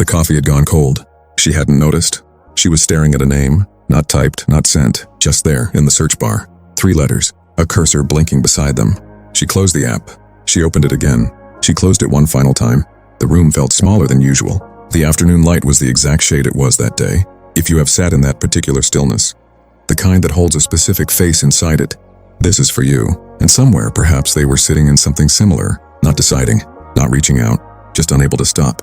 The coffee had gone cold. She hadn't noticed. She was staring at a name, not typed, not sent, just there in the search bar. 3 letters, a cursor blinking beside them. She closed the app. She opened it again. She closed it one final time. The room felt smaller than usual. The afternoon light was the exact shade it was that day. If you have sat in that particular stillness, the kind that holds a specific face inside it, this is for you. And somewhere, perhaps they were sitting in something similar, not deciding, not reaching out, just unable to stop.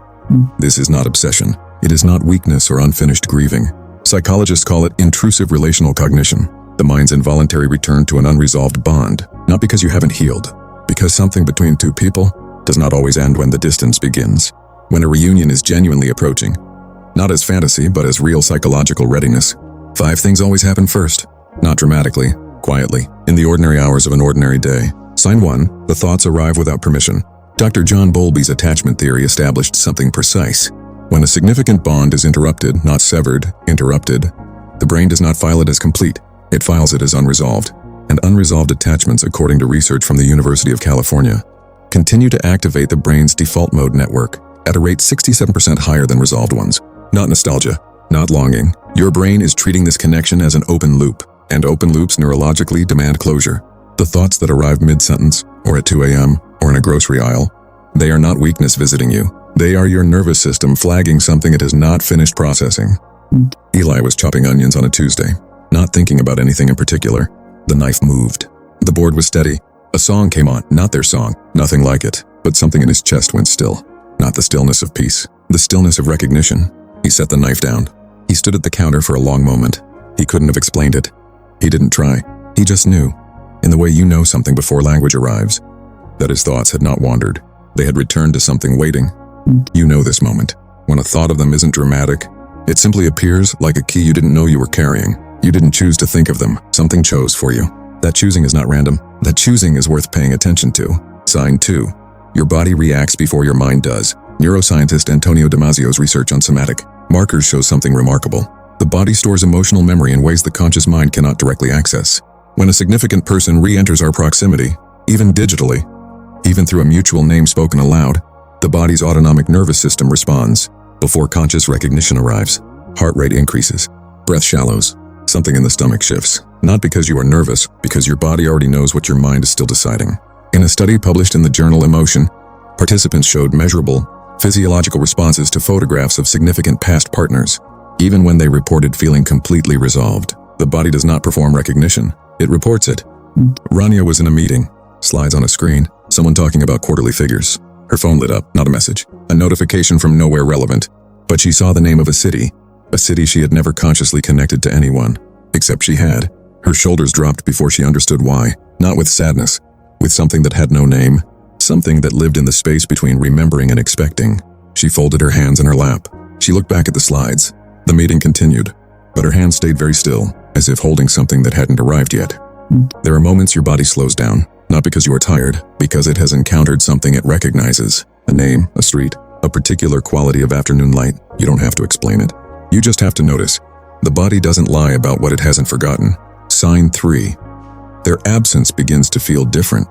This is not obsession. It is not weakness or unfinished grieving. Psychologists call it intrusive relational cognition, the mind's involuntary return to an unresolved bond, not because you haven't healed, because something between 2 people does not always end when the distance begins, when a reunion is genuinely approaching, not as fantasy but as real psychological readiness. 5 things always happen first, not dramatically, quietly, in the ordinary hours of an ordinary day. Sign 1, the thoughts arrive without permission. Dr. John Bowlby's attachment theory established something precise. When a significant bond is interrupted, not severed, interrupted, the brain does not file it as complete. It files it as unresolved. And unresolved attachments, according to research from the University of California, continue to activate the brain's default mode network at a rate 67% higher than resolved ones. Not nostalgia, not longing. Your brain is treating this connection as an open loop, and open loops neurologically demand closure. The thoughts that arrive mid-sentence, or at 2 a.m., or in a grocery aisle, they are not weakness visiting you. They are your nervous system flagging something it has not finished processing. Eli was chopping onions on a Tuesday, not thinking about anything in particular. The knife moved. The board was steady. A song came on, not their song, nothing like it, but something in his chest went still. Not the stillness of peace, the stillness of recognition. He set the knife down. He stood at the counter for a long moment. He couldn't have explained it. He didn't try. He just knew, in the way you know something before language arrives, that his thoughts had not wandered. They had returned to something waiting. You know this moment, when a thought of them isn't dramatic. It simply appears like a key you didn't know you were carrying. You didn't choose to think of them. Something chose for you. That choosing is not random. That choosing is worth paying attention to. Sign 2. Your body reacts before your mind does. Neuroscientist Antonio Damasio's research on somatic markers shows something remarkable. The body stores emotional memory in ways the conscious mind cannot directly access. When a significant person re-enters our proximity, even digitally, even through a mutual name spoken aloud, the body's autonomic nervous system responds. Before conscious recognition arrives, heart rate increases, breath shallows, something in the stomach shifts. Not because you are nervous, because your body already knows what your mind is still deciding. In a study published in the journal Emotion, participants showed measurable, physiological responses to photographs of significant past partners. Even when they reported feeling completely resolved, the body does not perform recognition. It reports it. Rania was in a meeting. Slides on a screen. Someone talking about quarterly figures. Her phone lit up, not a message. A notification from nowhere relevant. But she saw the name of a city she had never consciously connected to anyone. Except she had. Her shoulders dropped before she understood why. Not with sadness. With something that had no name. Something that lived in the space between remembering and expecting. She folded her hands in her lap. She looked back at the slides. The meeting continued. But her hands stayed very still, as if holding something that hadn't arrived yet. There are moments your body slows down. Not because you are tired, because it has encountered something it recognizes. A name, a street, a particular quality of afternoon light. You don't have to explain it. You just have to notice. The body doesn't lie about what it hasn't forgotten. Sign 3. Their absence begins to feel different.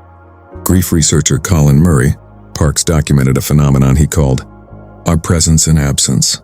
Grief researcher Colin Murray Parks documented a phenomenon he called our presence and absence.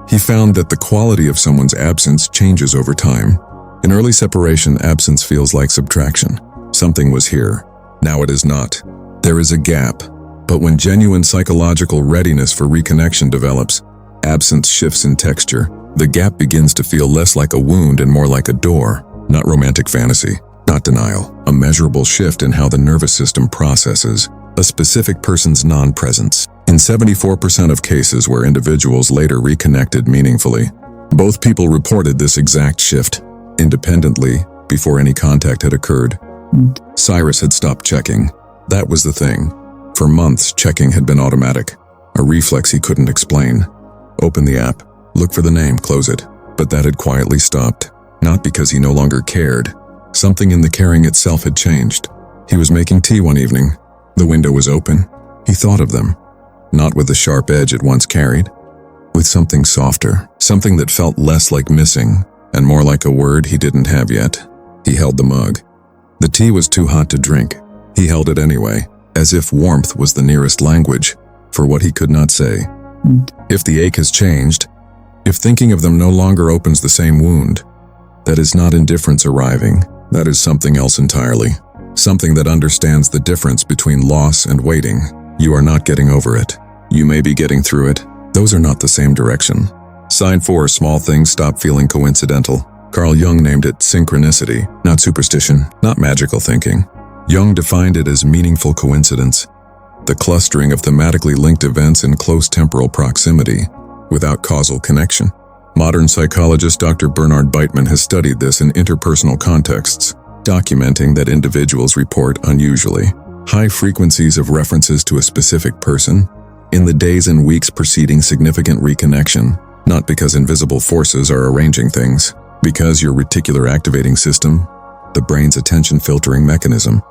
He found that the quality of someone's absence changes over time. In early separation, absence feels like subtraction. Something was here. Now it is not. There is a gap. But when genuine psychological readiness for reconnection develops, absence shifts in texture. The gap begins to feel less like a wound and more like a door. Not romantic fantasy, not denial. A measurable shift in how the nervous system processes a specific person's non-presence. In 74% of cases where individuals later reconnected meaningfully, both people reported this exact shift, independently, before any contact had occurred. Cyrus had stopped checking. That was the thing. For months, checking had been automatic, a reflex he couldn't explain. Open the app, look for the name, close it. But that had quietly stopped, not because he no longer cared. Something in the caring itself had changed. He was making tea one evening. The window was open. He thought of them, not with the sharp edge it once carried, with something softer, something that felt less like missing, and more like a word he didn't have yet. He held the mug. The tea was too hot to drink. He held it anyway, as if warmth was the nearest language for what he could not say. If the ache has changed, if thinking of them no longer opens the same wound, that is not indifference arriving, that is something else entirely. Something that understands the difference between loss and waiting. You are not getting over it. You may be getting through it. Those are not the same direction. Sign 4, small things stop feeling coincidental. Carl Jung named it synchronicity, not superstition, not magical thinking. Jung defined it as meaningful coincidence, the clustering of thematically linked events in close temporal proximity, without causal connection. Modern psychologist Dr. Bernard Beitman has studied this in interpersonal contexts, documenting that individuals report unusually high frequencies of references to a specific person in the days and weeks preceding significant reconnection, not because invisible forces are arranging things, because your reticular activating system, the brain's attention filtering mechanism,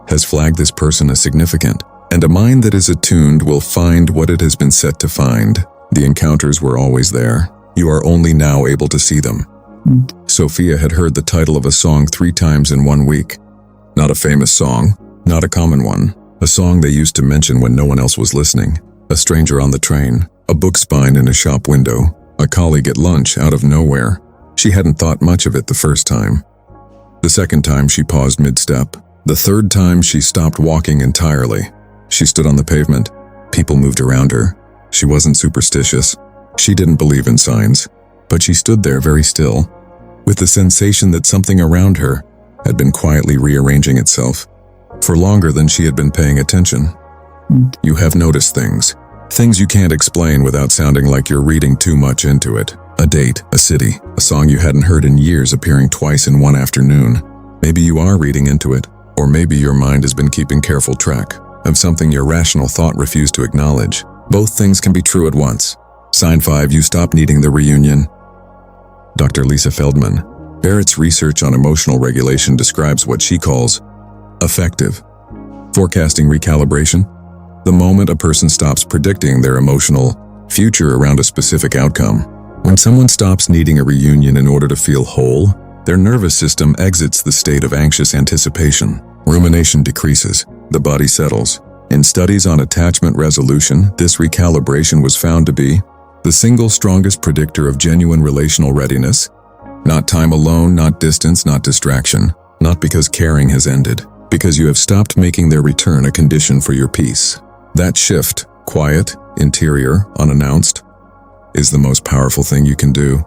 has flagged this person as significant, and a mind that is attuned will find what it has been set to find. The encounters were always there. You are only now able to see them. Sophia had heard the title of a song 3 times in 1 week. Not a famous song, not a common one. A song they used to mention when no one else was listening. A stranger on the train, a book spine in a shop window, a colleague at lunch out of nowhere. She hadn't thought much of it the first time. The second time she paused mid-step. The third time she stopped walking entirely. She stood on the pavement. People moved around her. She wasn't superstitious. She didn't believe in signs. But she stood there very still, with the sensation that something around her had been quietly rearranging itself, for longer than she had been paying attention. You have noticed things you can't explain without sounding like you're reading too much into it. A date, a city, a song you hadn't heard in years appearing twice in one afternoon. Maybe you are reading into it, or maybe your mind has been keeping careful track of something your rational thought refused to acknowledge. Both things can be true at once. Sign 5, you stop needing the reunion. Dr. Lisa Feldman. Barrett's research on emotional regulation describes what she calls affective forecasting recalibration. The moment a person stops predicting their emotional future around a specific outcome. When someone stops needing a reunion in order to feel whole, their nervous system exits the state of anxious anticipation. Rumination decreases. The body settles. In studies on attachment resolution, this recalibration was found to be the single strongest predictor of genuine relational readiness. Not time alone, not distance, not distraction. Not because caring has ended, because you have stopped making their return a condition for your peace. That shift, quiet, interior, unannounced, is the most powerful thing you can do.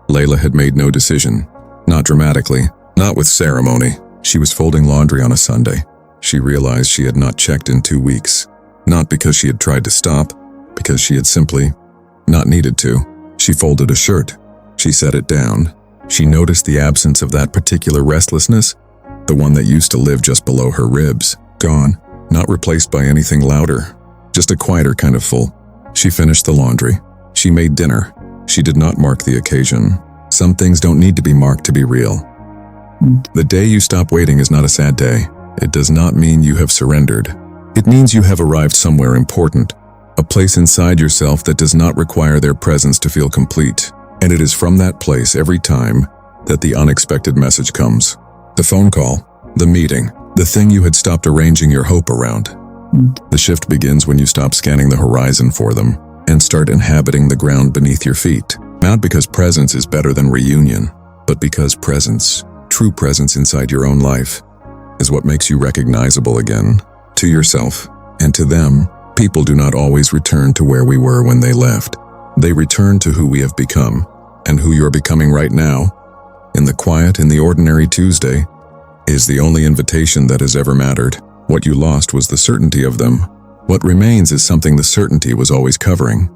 Layla had made no decision. Not dramatically, not with ceremony. She was folding laundry on a Sunday. She realized she had not checked in 2 weeks. Not because she had tried to stop, because she had simply not needed to. She folded a shirt. She set it down. She noticed the absence of that particular restlessness, the one that used to live just below her ribs. Gone. Not replaced by anything louder. Just a quieter kind of full. She finished the laundry. She made dinner. She did not mark the occasion. Some things don't need to be marked to be real. The day you stop waiting is not a sad day. It does not mean you have surrendered. It means you have arrived somewhere important. A place inside yourself that does not require their presence to feel complete. And it is from that place every time that the unexpected message comes. The phone call, the meeting, the thing you had stopped arranging your hope around. The shift begins when you stop scanning the horizon for them and start inhabiting the ground beneath your feet. Not because presence is better than reunion, but because presence, true presence inside your own life, is what makes you recognizable again, to yourself and to them. People do not always return to where we were when they left. They return to who we have become, and who you're becoming right now, in the quiet, in the ordinary Tuesday, is the only invitation that has ever mattered. What you lost was the certainty of them. What remains is something the certainty was always covering.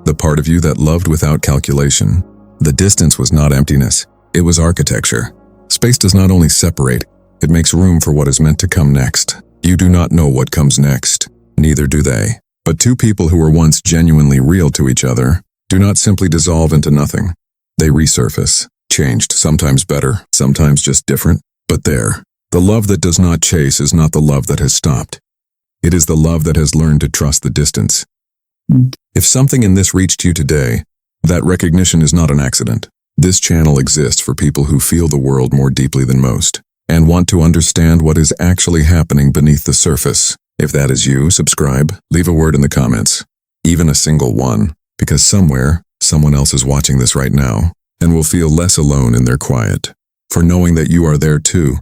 The part of you that loved without calculation. The distance was not emptiness, it was architecture. Space does not only separate, it makes room for what is meant to come next. You do not know what comes next. Neither do they. But two people who were once genuinely real to each other do not simply dissolve into nothing. They resurface, changed, sometimes better, sometimes just different, but there. The love that does not chase is not the love that has stopped. It is the love that has learned to trust the distance. If something in this reached you today, that recognition is not an accident. This channel exists for people who feel the world more deeply than most, and want to understand what is actually happening beneath the surface. If that is you, subscribe, leave a word in the comments, even a single one. Because somewhere, someone else is watching this right now and will feel less alone in their quiet. For knowing that you are there too,